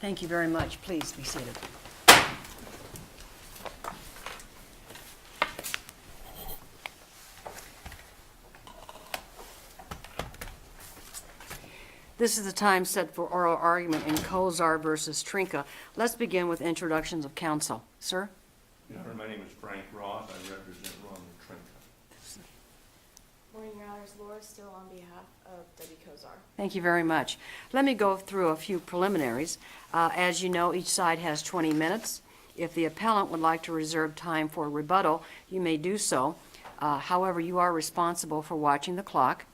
Thank you very much. Please be seated. This is the time set for oral argument in Kozar versus Trinka. Let's begin with introductions of counsel. Sir? Your Honor, my name is Frank Roth. I represent Ronald Trinka. Morning, Your Honors. Laura Still on behalf of Debbie Kozar. Thank you very much. Let me go through a few preliminaries. As you know, each side has 20 minutes. If the appellant would like to reserve time for rebuttal, you may do so. However, you are responsible for watching the clock.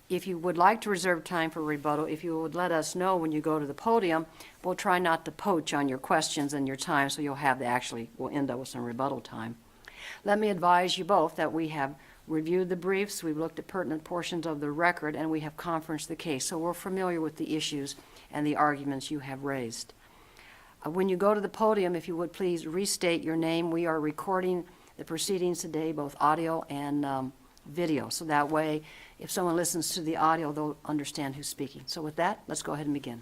If you would like to reserve time for rebuttal, if you would let us know when you go to the podium, we'll try not to poach on your questions and your time, so you'll have we'll end up with some rebuttal time. Let me advise you both that we have reviewed the briefs, we've looked at pertinent portions of the record, and we have conferenced the case, so we're familiar with the issues and the arguments you have raised. When you go to the podium, if you would please restate your name. We are recording the proceedings today, both audio and video, so that way if someone listens to the audio, they'll understand who's speaking. So with that, let's go ahead and begin.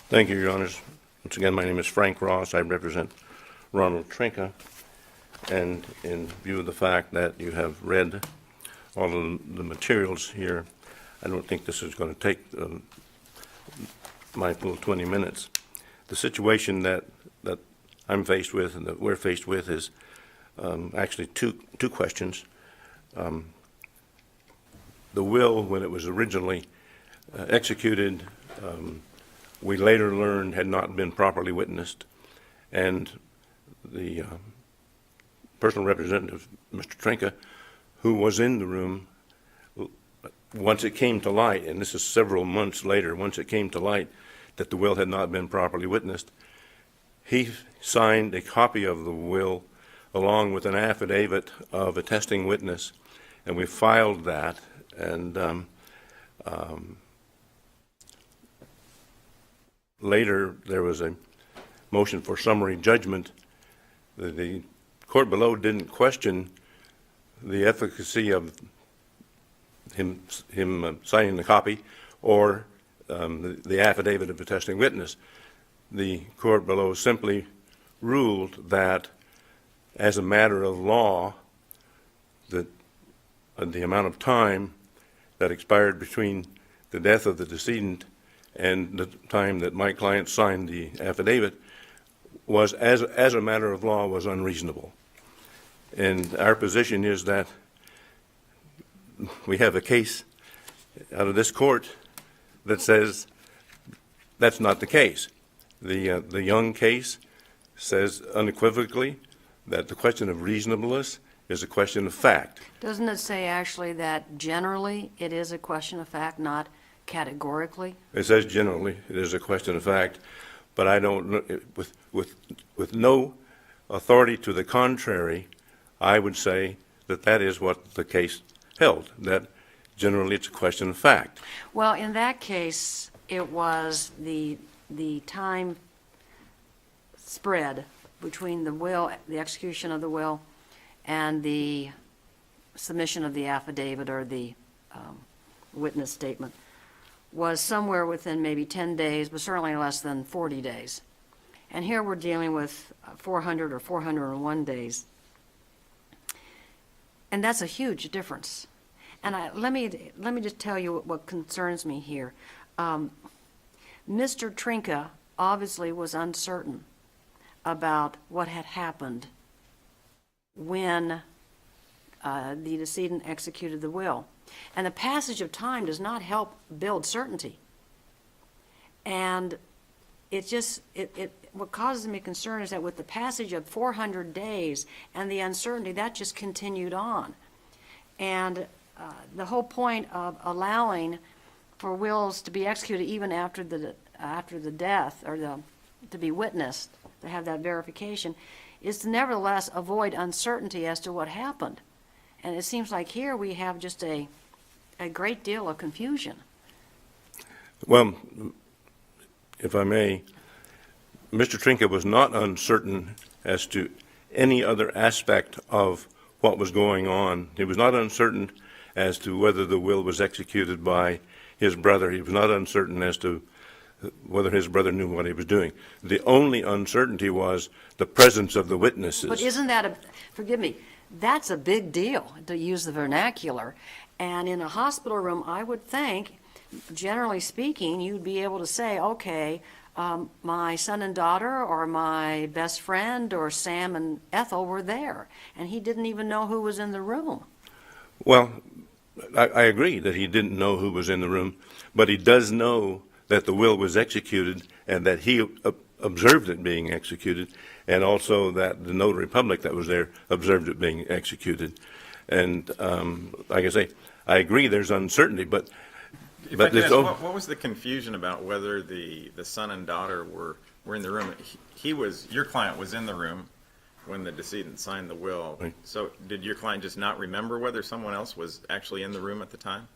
Thank you, Your Honors. Once again, my name is Frank Ross. I represent Ronald Trinka. And in view of the fact that you have read all of the materials here, I don't think this is going to take my full 20 minutes. The situation that I'm faced with and that we're faced with is actually two questions. The will, when it was originally executed, we later learned had not been properly witnessed, and the personal representative, Mr. Trinka, who was in the room, once it came to light, and this is several months later, once it came to light that the will had not been properly witnessed, he signed a copy of the will along with an affidavit of attesting witness, and we filed that, and later there was a motion for summary judgment. The court below didn't question the efficacy of him signing the copy or the affidavit of attesting witness. The court below simply ruled that as a matter of law, that the amount of time that expired between the death of the decedent and the time that my client signed the affidavit was, as a matter of law, was unreasonable. And our position is that we have a case out of this court that says that's not the case. The Young case says unequivocally that the question of reasonableness is a question of fact. Doesn't it say actually that generally it is a question of fact, not categorically? It says generally it is a question of fact, but I don't know, with no authority to the contrary, I would say that that is what the case held, that generally it's a question of fact. Well, in that case, it was the time spread between the will, the execution of the will, and the submission of the affidavit or the witness statement was somewhere within maybe 10 days, but certainly less than 40 days. And here we're dealing with 400 or 401 days. And that's a huge difference. And let me just tell you what concerns me here. Mr. Trinka obviously was uncertain about what had happened when the decedent executed the will. And the passage of time does not help build certainty. And what causes me concern is that with the passage of 400 days and the uncertainty, that just continued on. And the whole point of allowing for wills to be executed even after the death or to be witnessed, to have that verification, is to nevertheless avoid uncertainty as to what happened. And it seems like here we have just a great deal of confusion. Well, if I may, Mr. Trinka was not uncertain as to any other aspect of what was going on. He was not uncertain as to whether the will was executed by his brother. He was not uncertain as to whether his brother knew what he was doing. The only uncertainty was the presence of the witnesses. But isn't that forgive me, that's a big deal, to use the vernacular. And in a hospital room, I would think, generally speaking, you'd be able to say, okay, my son and daughter or my best friend or Sam and Ethel were there, and he didn't even know who was in the room. Well, I agree that he didn't know who was in the room, but he does know that the will was executed and that he observed it being executed, and also that the notary public that was there observed it being executed. And like I say, I agree there's uncertainty, but If I could ask, what was the confusion about whether the son and daughter were in the room? Your client was in the room when the decedent signed the will. Right. So did your client just not remember whether someone else was actually in the room at the time?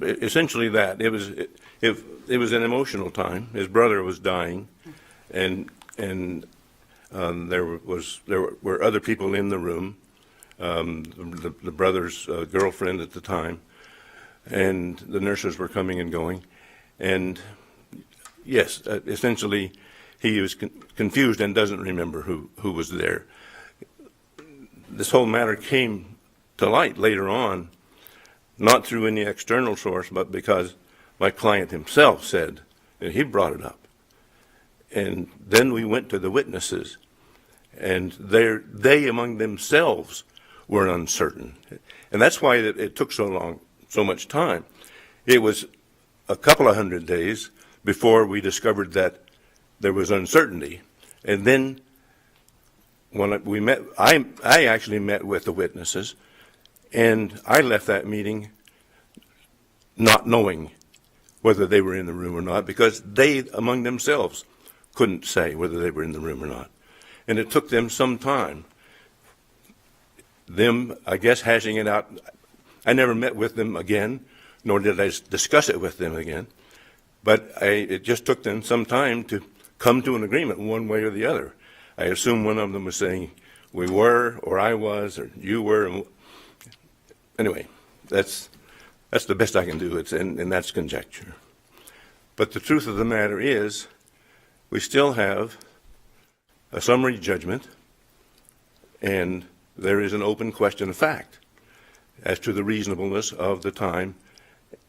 Essentially that. It was an emotional time. His brother was dying, and there were other people in the room, the brother's girlfriend at the time, and the nurses were coming and going. And yes, essentially he was confused and doesn't remember who was there. This whole matter came to light later on, not through any external source, but because my client himself said that he brought it up. And then we went to the witnesses, and they among themselves were uncertain. And that's why it took so much time. It was a couple of 100 days before we discovered that there was uncertainty. And then when we met, I actually met with the witnesses, and I left that meeting not knowing whether they were in the room or not, because they among themselves couldn't say whether they were in the room or not. And it took them some time, I guess, hashing it out. I never met with them again, nor did I discuss it with them again. But it just took them some time to come to an agreement one way or the other. I assume one of them was saying, we were, or I was, or you were. Anyway, that's the best I can do, and that's conjecture. But the truth of the matter is, we still have a summary judgment, and there is an open question of fact as to the reasonableness of the time.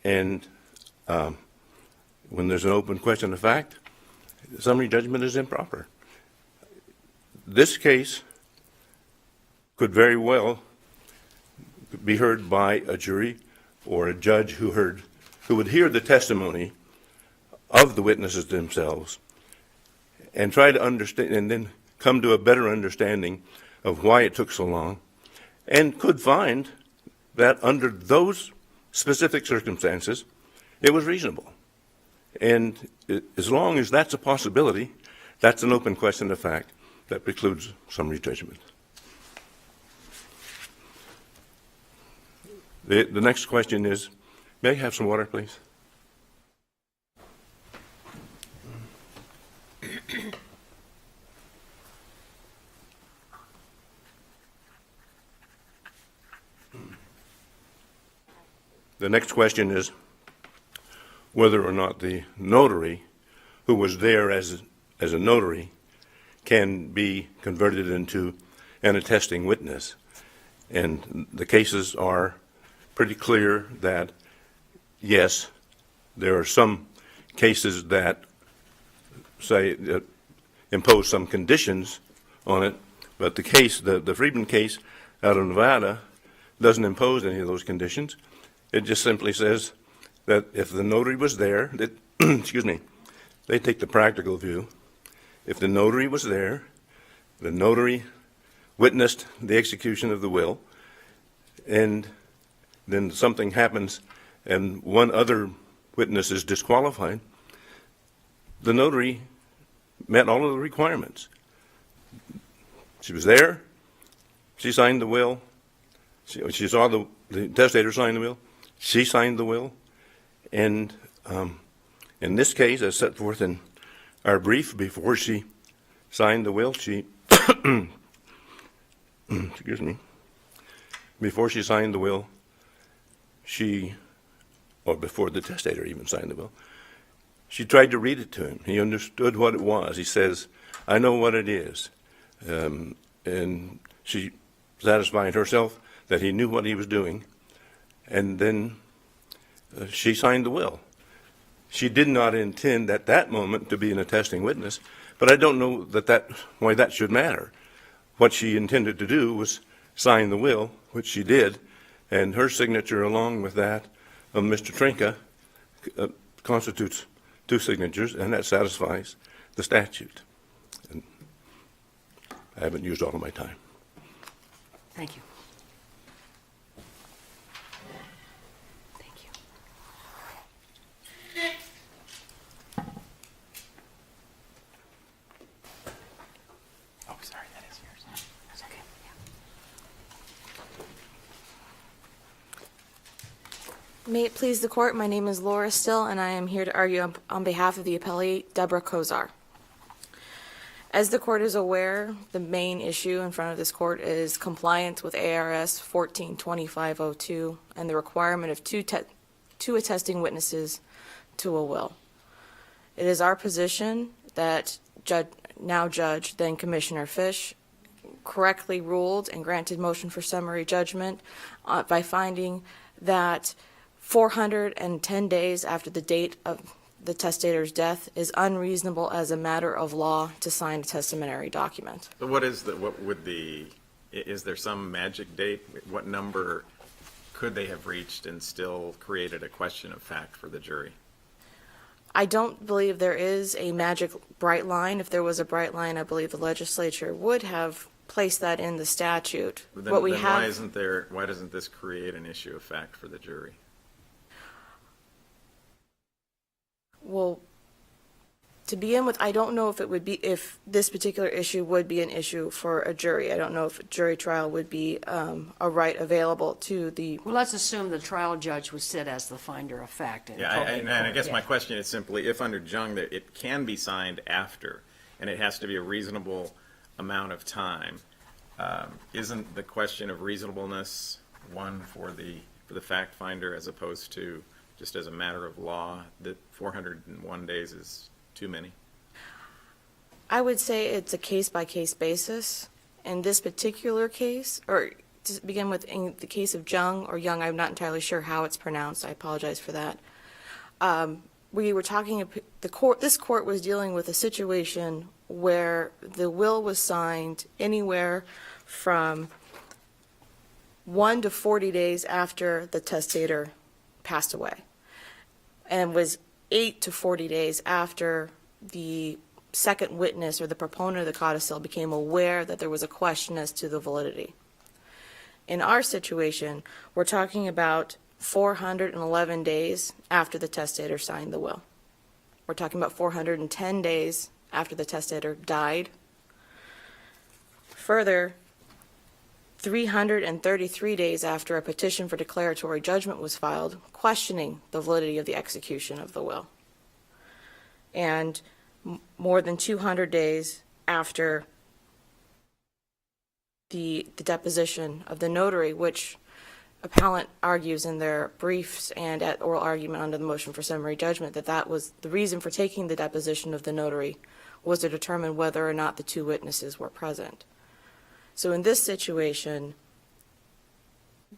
And when there's an open question of fact, summary judgment is improper. This case could very well be heard by a jury or a judge who would hear the testimony of the witnesses themselves and try to understand, and then come to a better understanding of why it took so long, and could find that under those specific circumstances, it was reasonable. And as long as that's a possibility, that's an open question of fact that precludes summary judgment. The next question is, may I have some water, please? The next question is whether or not the notary, who was there as a notary, can be converted into an attesting witness. And the cases are pretty clear that, yes, there are some cases that say impose some conditions on it, but the Friedman case out of Nevada doesn't impose any of those conditions. It just simply says that if the notary was there, excuse me, they take the practical view. If the notary was there, the notary witnessed the execution of the will, and then something happens and one other witness is disqualified, the notary met all of the requirements. She was there, she signed the will, she saw the testator sign the will, she signed the will, and in this case, as set forth in our brief, before she signed the will, she excuse me, before she signed the will, or before the testator even signed the will, she tried to read it to him. He understood what it was. He says, I know what it is. And she satisfied herself that he knew what he was doing. And then she signed the will. She did not intend at that moment to be an attesting witness, but I don't know why that should matter. What she intended to do was sign the will, which she did, and her signature along with that of Mr. Trinka constitutes two signatures, and that satisfies the statute. And I haven't used all of my time. Thank you. Thank you. Oh, sorry, that is yours. That's okay. Yeah. May it please the court, my name is Laura Still, and I am here to argue on behalf of the appellee, Deborah Kozar. As the court is aware, the main issue in front of this court is compliance with ARS 142502 and the requirement of two attesting witnesses to a will. It is our position that now Judge, then Commissioner Fish, correctly ruled and granted motion for summary judgment by finding that 410 days after the date of the testator's death is unreasonable as a matter of law to sign a testamentary document. But is there some magic date? What number could they have reached and still created a question of fact for the jury? I don't believe there is a magic bright line. If there was a bright line, I believe the legislature would have placed that in the statute. Then why doesn't this create an issue of fact for the jury? Well, to begin with, I don't know if this particular issue would be an issue for a jury. I don't know if a jury trial would be a right available to the. Well, let's assume the trial judge would sit as the finder of fact. Yeah, and I guess my question is simply, if under Jung that it can be signed after, and it has to be a reasonable amount of time, isn't the question of reasonableness one for the fact finder as opposed to just as a matter of law that 401 days is too many? I would say it's a case-by-case basis. In this particular case, or to begin with, in the case of Jung or Young, I'm not entirely sure how it's pronounced. I apologize for that. We were talking, this court was dealing with a situation where the will was signed anywhere from 1 to 40 days after the testator passed away, and was 8 to 40 days after the second witness or the proponent of the codicil became aware that there was a question as to the validity. In our situation, we're talking about 411 days after the testator signed the will. We're talking about 410 days after the testator died. Further, 333 days after a petition for declaratory judgment was filed, questioning the validity of the execution of the will. And more than 200 days after the deposition of the notary, which appellant argues in their briefs and at oral argument under the motion for summary judgment that was the reason for taking the deposition of the notary, was to determine whether or not the two witnesses were present. So in this situation,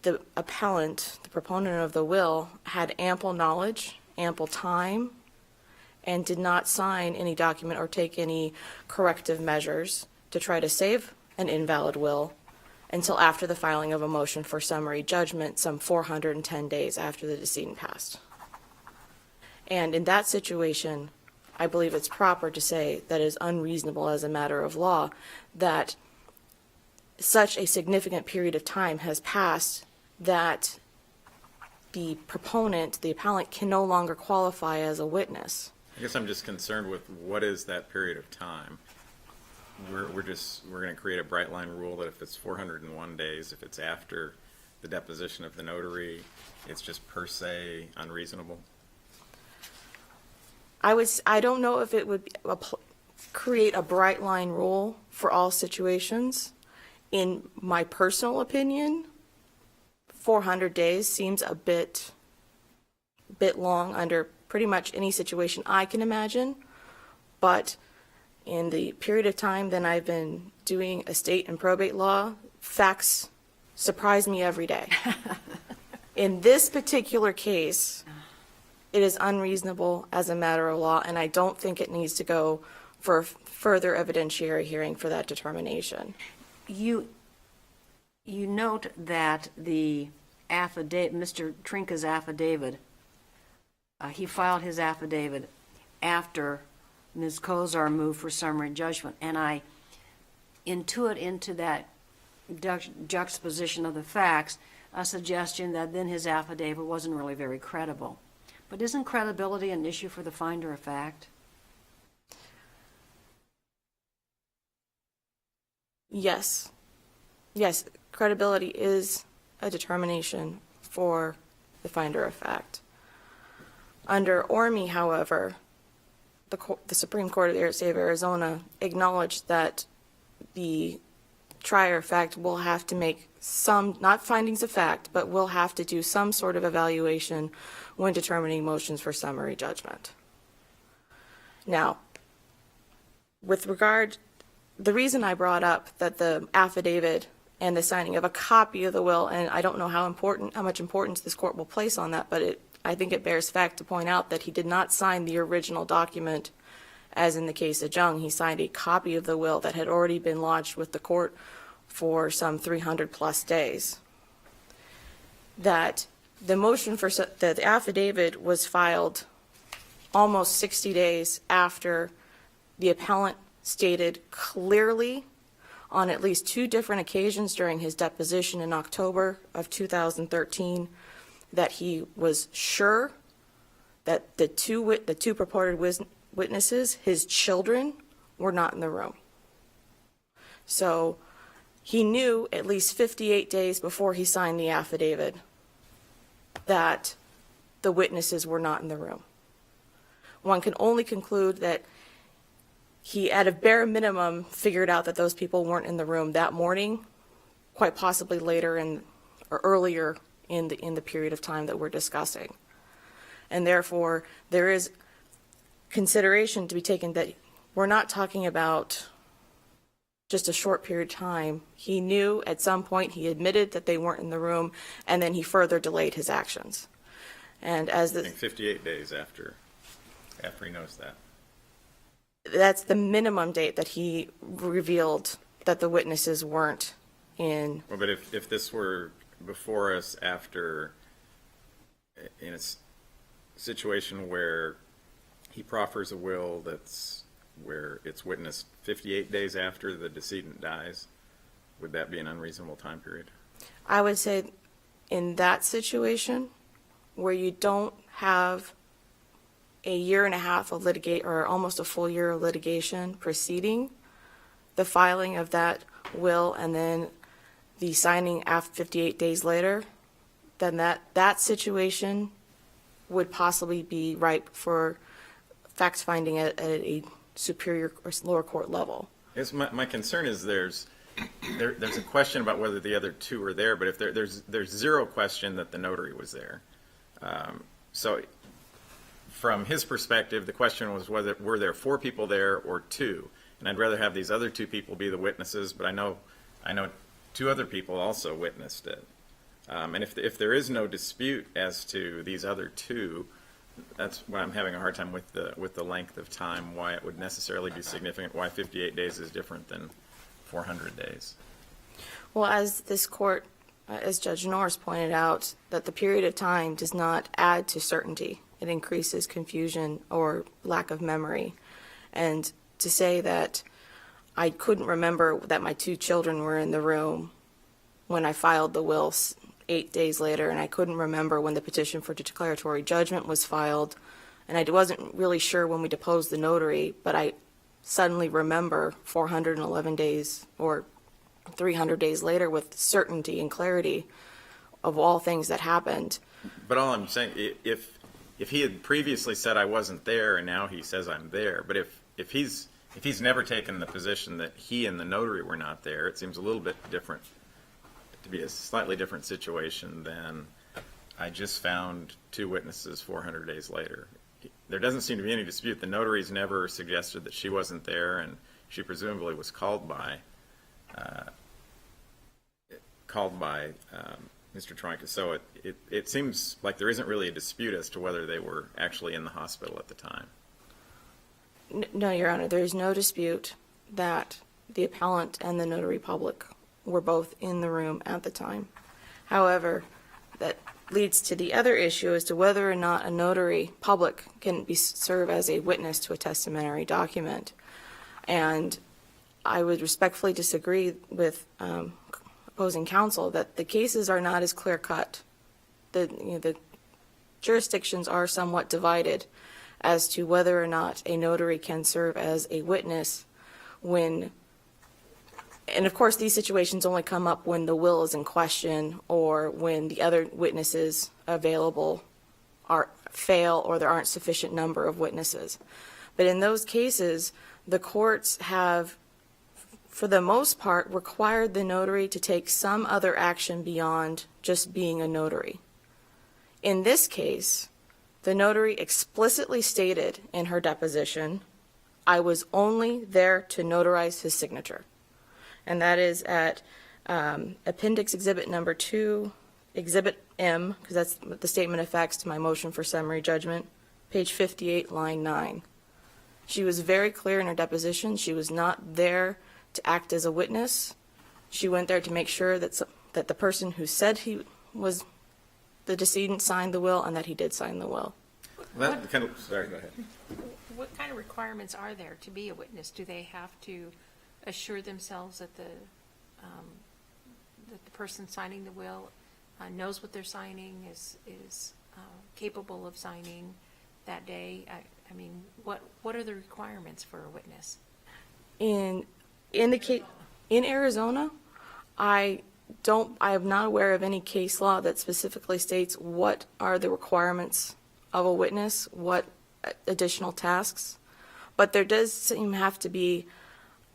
the appellant, the proponent of the will, had ample knowledge, ample time, and did not sign any document or take any corrective measures to try to save an invalid will until after the filing of a motion for summary judgment, some 410 days after the decedent passed. And in that situation, I believe it's proper to say that it is unreasonable as a matter of law that such a significant period of time has passed that the proponent, the appellant, can no longer qualify as a witness. I guess I'm just concerned with what is that period of time. We're going to create a bright line rule that if it's 401 days, if it's after the deposition of the notary, it's just per se unreasonable. I don't know if it would create a bright line rule for all situations. In my personal opinion, 400 days seems a bit long under pretty much any situation I can imagine, but in the period of time that I've been doing estate and probate law, facts surprise me every day. In this particular case, it is unreasonable as a matter of law, and I don't think it needs to go for further evidentiary hearing for that determination. You note that the affidavit, Mr. Trinka's affidavit, he filed his affidavit after Ms. Kozar moved for summary judgment, and I intuit into that juxtaposition of the facts a suggestion that then his affidavit wasn't really very credible. But isn't credibility an issue for the finder of fact? Yes. Yes, credibility is a determination for the finder of fact. Under Orme, however, the Supreme Court of the State of Arizona acknowledged that the trier of fact will have to make some, not findings of fact, but will have to do some sort of evaluation when determining motions for summary judgment. Now, with regard, the reason I brought up that the affidavit and the signing of a copy of the will, and I don't know how much importance this court will place on that, but I think it bears fact to point out that he did not sign the original document, as in the case of Jung. He signed a copy of the will that had already been lodged with the court for some 300 plus days. That the motion for the affidavit was filed almost 60 days after the appellant stated clearly on at least 2 different occasions during his deposition in October of 2013 that he was sure that the two purported witnesses, his children, were not in the room. So he knew at least 58 days before he signed the affidavit that the witnesses were not in the room. One can only conclude that he, at a bare minimum, figured out that those people weren't in the room that morning, quite possibly later or earlier in the period of time that we're discussing. And therefore, there is consideration to be taken that we're not talking about just a short period of time. He knew at some point, he admitted that they weren't in the room, and then he further delayed his actions. And as I think 58 days after he knows that. That's the minimum date that he revealed that the witnesses weren't in. Well, but if this were before us after, in a situation where he proffers a will where it's witnessed 58 days after the decedent dies, would that be an unreasonable time period? I would say in that situation where you don't have a year and a half of litigate, or almost a full year of litigation preceding the filing of that will and then the signing after 58 days later, then that situation would possibly be ripe for fact finding at a superior or lower court level. Yes, my concern is there's a question about whether the other 2 are there, but if there's zero question that the notary was there. So from his perspective, the question was whether were there 4 people there or 2, and I'd rather have these other 2 people be the witnesses, but I know 2 other people also witnessed it. And if there is no dispute as to these other 2, that's why I'm having a hard time with the length of time, why it would necessarily be significant, why 58 days is different than 400 days. Well, as this court, as Judge Norris pointed out, that the period of time does not add to certainty. It increases confusion or lack of memory. And to say that I couldn't remember that my 2 children were in the room when I filed the will 8 days later, and I couldn't remember when the petition for declaratory judgment was filed, and I wasn't really sure when we deposed the notary, but I suddenly remember 411 days or 300 days later with certainty and clarity of all things that happened. But all I'm saying, if he had previously said I wasn't there and now he says I'm there, but if he's never taken the position that he and the notary were not there, it seems a little bit different to be a slightly different situation than I just found 2 witnesses 400 days later. There doesn't seem to be any dispute. The notary's never suggested that she wasn't there, and she presumably was called by Mr. Troika. So it seems like there isn't really a dispute as to whether they were actually in the hospital at the time. No, Your Honor, there is no dispute that the appellant and the notary public were both in the room at the time. However, that leads to the other issue as to whether or not a notary public can serve as a witness to a testamentary document. And I would respectfully disagree with opposing counsel that the cases are not as clear-cut. The jurisdictions are somewhat divided as to whether or not a notary can serve as a witness when, and of course these situations only come up when the will is in question or when the other witnesses available fail or there aren't sufficient number of witnesses. But in those cases, the courts have, for the most part, required the notary to take some other action beyond just being a notary. In this case, the notary explicitly stated in her deposition, I was only there to notarize his signature. And that is at Appendix Exhibit Number 2, Exhibit M, because that's the statement of facts to my motion for summary judgment, page 58, line 9. She was very clear in her deposition. She was not there to act as a witness. She went there to make sure that the person who said he was the decedent signed the will and that he did sign the will. Sorry, go ahead. What kind of requirements are there to be a witness? Do they have to assure themselves that the person signing the will knows what they're signing, is capable of signing that day? I mean, what are the requirements for a witness? In Arizona, I am not aware of any case law that specifically states what are the requirements of a witness, what additional tasks, but there does seem to have to be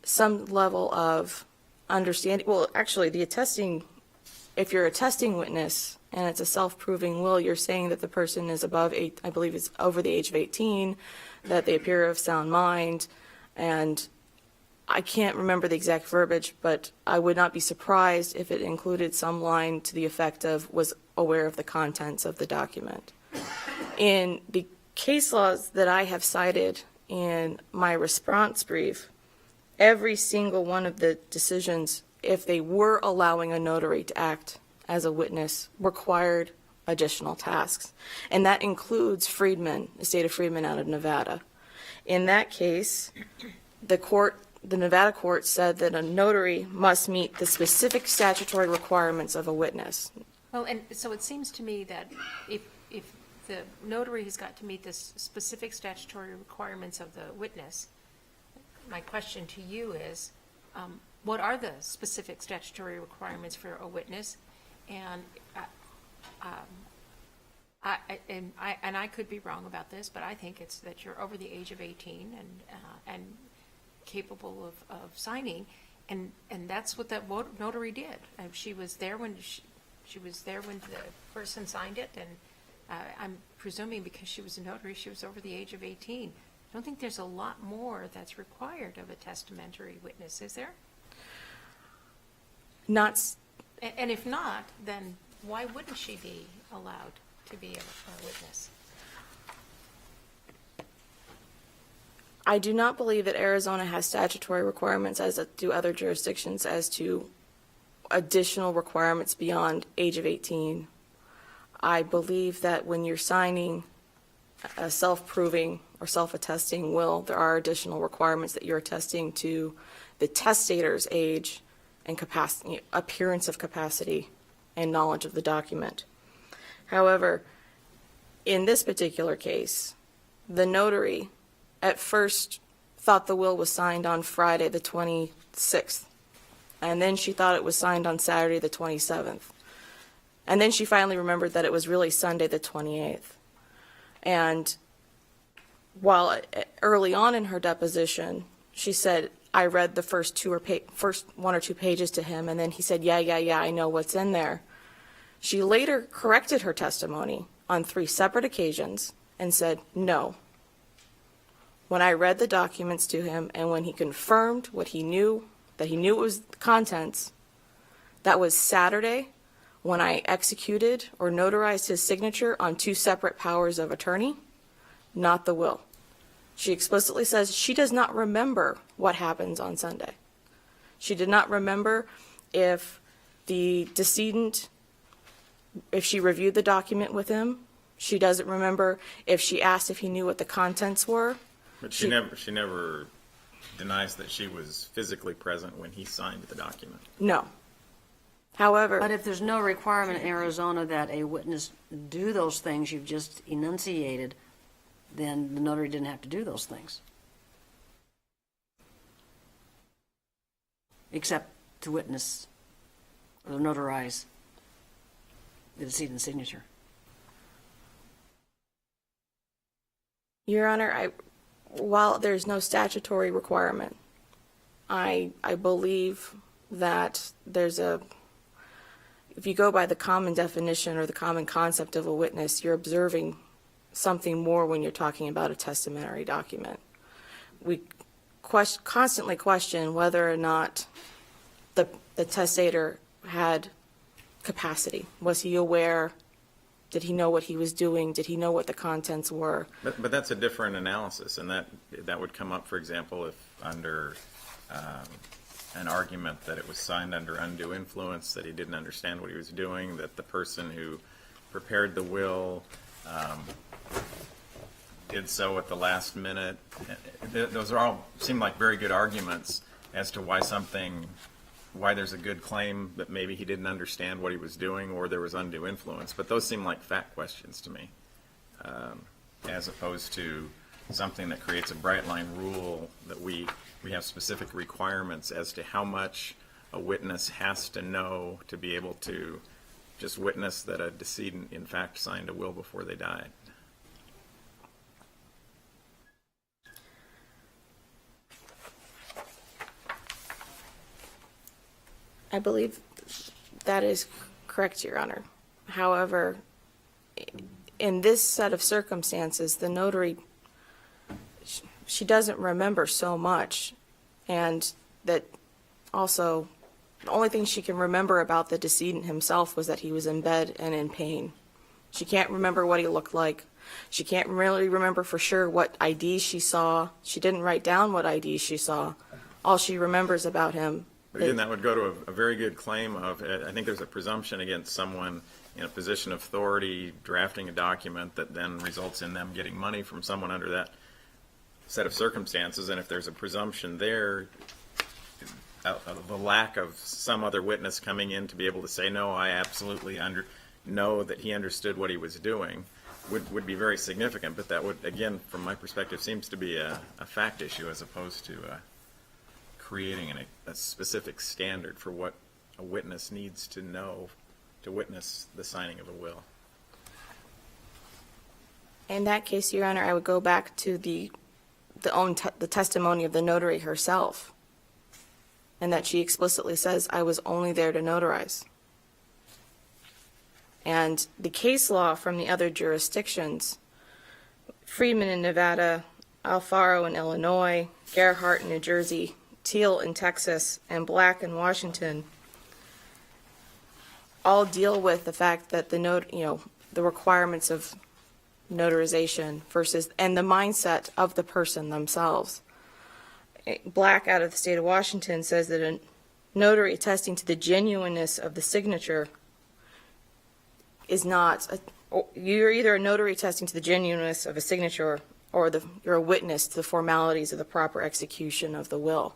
some level of understanding. Well, actually, if you're a attesting witness and it's a self-proving will, you're saying that the person is above I believe it's over the age of 18, that they appear of sound mind, and I can't remember the exact verbiage, but I would not be surprised if it included some line to the effect of was aware of the contents of the document. In the case laws that I have cited in my response brief, every single one of the decisions, if they were allowing a notary to act as a witness, required additional tasks. And that includes Freedman, the state of Freedman out of Nevada. In that case, the Nevada court said that a notary must meet the specific statutory requirements of a witness. Well, and so it seems to me that if the notary has got to meet the specific statutory requirements of the witness, my question to you is, what are the specific statutory requirements for a witness? And I could be wrong about this, but I think it's that you're over the age of 18 and capable of signing, and that's what that notary did. She was there when she was there when the person signed it, and I'm presuming because she was a notary, she was over the age of 18. I don't think there's a lot more that's required of a testamentary witness, is there? Not. And if not, then why wouldn't she be allowed to be a witness? I do not believe that Arizona has statutory requirements, as do other jurisdictions, as to additional requirements beyond age of 18. I believe that when you're signing a self-proving or self-attesting will, there are additional requirements that you're attesting to the testator's age and capacity, appearance of capacity and knowledge of the document. However, in this particular case, the notary at first thought the will was signed on Friday the 26th, and then she thought it was signed on Saturday the 27th. And then she finally remembered that it was really Sunday the 28th. And while early on in her deposition, she said, I read the first first one or two pages to him, and then he said, yeah, I know what's in there. She later corrected her testimony on 3 separate occasions and said, no. When I read the documents to him and when he confirmed what he knew, that he knew it was the contents, that was Saturday when I executed or notarized his signature on 2 separate powers of attorney, not the will. She explicitly says she does not remember what happens on Sunday. She did not remember if the decedent, if she reviewed the document with him. She doesn't remember if she asked if he knew what the contents were. But she never denies that she was physically present when he signed the document. No. However, But if there's no requirement in Arizona that a witness do those things you've just enunciated, then the notary didn't have to do those things. Except to witness or notarize the decedent's signature. Your Honor, while there's no statutory requirement, I believe that if you go by the common definition or the common concept of a witness, you're observing something more when you're talking about a testamentary document. We constantly question whether or not the testator had capacity. Was he aware? Did he know what he was doing? Did he know what the contents were? But that's a different analysis, and that would come up, for example, if under an argument that it was signed under undue influence, that he didn't understand what he was doing, that the person who prepared the will did so at the last minute. Those are all seem like very good arguments as to why there's a good claim that maybe he didn't understand what he was doing or there was undue influence. But those seem like fact questions to me, as opposed to something that creates a bright line rule that we have specific requirements as to how much a witness has to know to be able to just witness that a decedent in fact signed a will before they died. I believe that is correct, Your Honor. However, in this set of circumstances, the notary, she doesn't remember so much, and that also the only thing she can remember about the decedent himself was that he was in bed and in pain. She can't remember what he looked like. She can't really remember for sure what IDs she saw. She didn't write down what IDs she saw. All she remembers about him. But again, that would go to a very good claim of, I think there's a presumption against someone in a position of authority drafting a document that then results in them getting money from someone under that set of circumstances. And if there's a presumption there, the lack of some other witness coming in to be able to say, no, I absolutely know that he understood what he was doing would be very significant. But that would, again, from my perspective, seems to be a fact issue as opposed to creating a specific standard for what a witness needs to know to witness the signing of a will. In that case, Your Honor, I would go back to the testimony of the notary herself, and that she explicitly says, I was only there to notarize. And the case law from the other jurisdictions, Friedman in Nevada, Alfaro in Illinois, Gerhardt in New Jersey, Teal in Texas, and Black in Washington, all deal with the fact that the requirements of notarization versus, and the mindset of the person themselves. Black out of the state of Washington says that a notary attesting to the genuineness of the signature is not, you're either a notary attesting to the genuineness of a signature or you're a witness to the formalities of the proper execution of the will.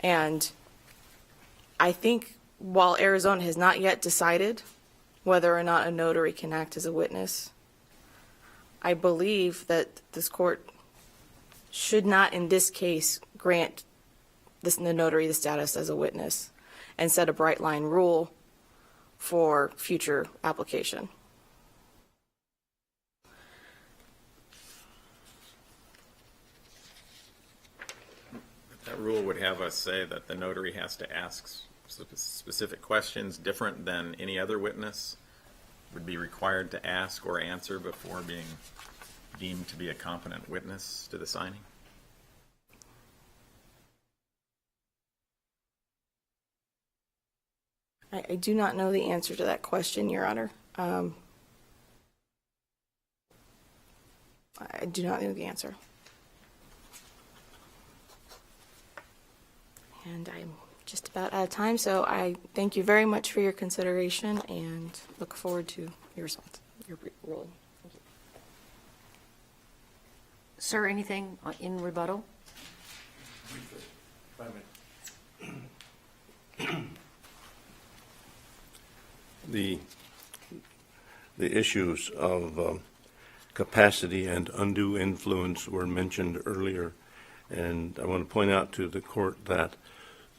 And I think while Arizona has not yet decided whether or not a notary can act as a witness, I believe that this court should not, in this case, grant the notary the status as a witness and set a bright line rule for future application. rule would have us say that the notary has to ask specific questions different than any other witness would be required to ask or answer before being deemed to be a competent witness to the signing? I do not know the answer to that question, Your Honor. I do not know the answer. And I'm just about out of time, so I thank you very much for your consideration and look forward to your response, your ruling. Thank you. Sir, anything in rebuttal? The issues of capacity and undue influence were mentioned earlier, and I want to point out to the court that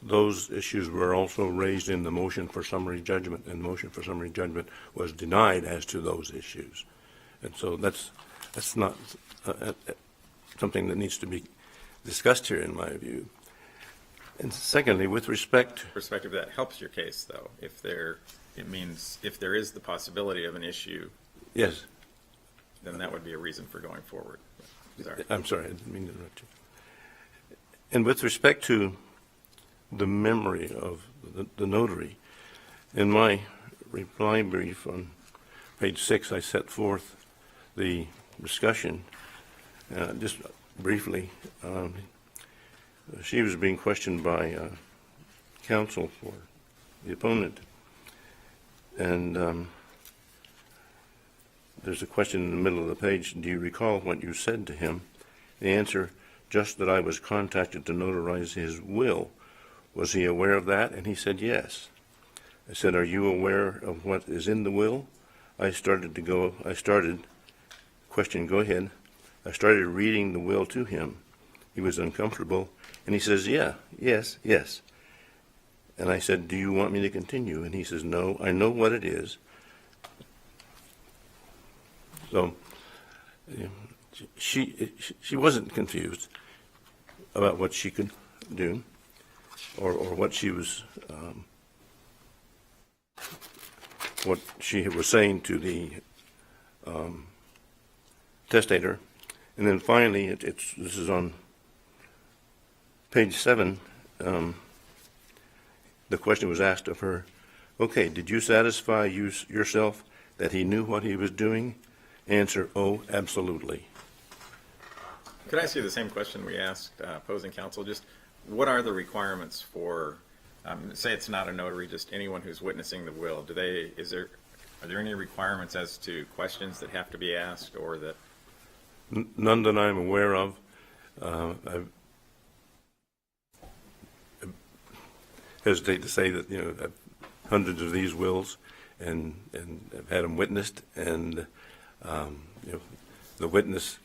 those issues were also raised in the motion for summary judgment, and the motion for summary judgment was denied as to those issues. And so that's not something that needs to be discussed here, in my view. And secondly, with respect... Perspective that helps your case, though, it means if there is the possibility of an issue, Yes. then that would be a reason for going forward. Sorry. I'm sorry, I didn't mean to interrupt you. And with respect to the memory of the notary, in my reply brief on page 6, I set forth the discussion, just briefly. She was being questioned by counsel for the opponent, and there's a question in the middle of the page: do you recall what you said to him? The answer: just that I was contacted to notarize his will. Was he aware of that? And he said yes. I said, are you aware of what is in the will? Question, go ahead. I started reading the will to him. He was uncomfortable, and he says, yes. And I said, do you want me to continue? And he says, no, I know what it is. So she wasn't confused about what she could do or what she was saying to the testator. And then finally, this is on page 7. The question was asked of her, okay, did you satisfy yourself that he knew what he was doing? Answer, oh, absolutely. Could I ask you the same question we asked opposing counsel? Just what are the requirements for, say it's not a notary, just anyone who's witnessing the will? Are there any requirements as to questions that have to be asked, or that? None that I'm aware of. I hesitate to say that, I've hundreds of these wills and I've had them witnessed, and the witness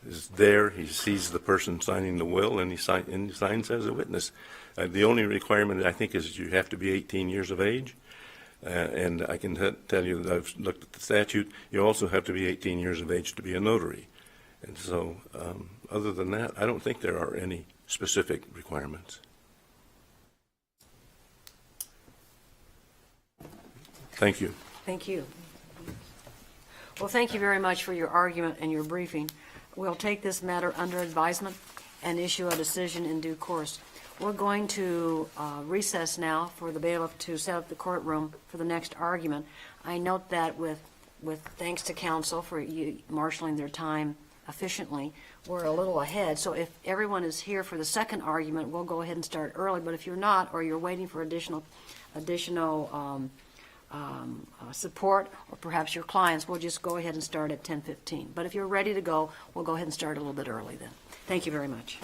is there. He sees the person signing the will, and he signs as a witness. The only requirement, I think, is you have to be 18 years of age. And I can tell you that I've looked at the statute. You also have to be 18 years of age to be a notary. And so, other than that, I don't think there are any specific requirements. Thank you. Thank you. Well, thank you very much for your argument and your briefing. We'll take this matter under advisement and issue a decision in due course. We're going to recess now for the bailiff to set up the courtroom for the next argument. I note that with thanks to counsel for marshaling their time efficiently, we're a little ahead. So if everyone is here for the second argument, we'll go ahead and start early. But if you're not, or you're waiting for additional support, or perhaps your clients, we'll just go ahead and start at 10:15. But if you're ready to go, we'll go ahead and start a little bit early then. Thank you very much.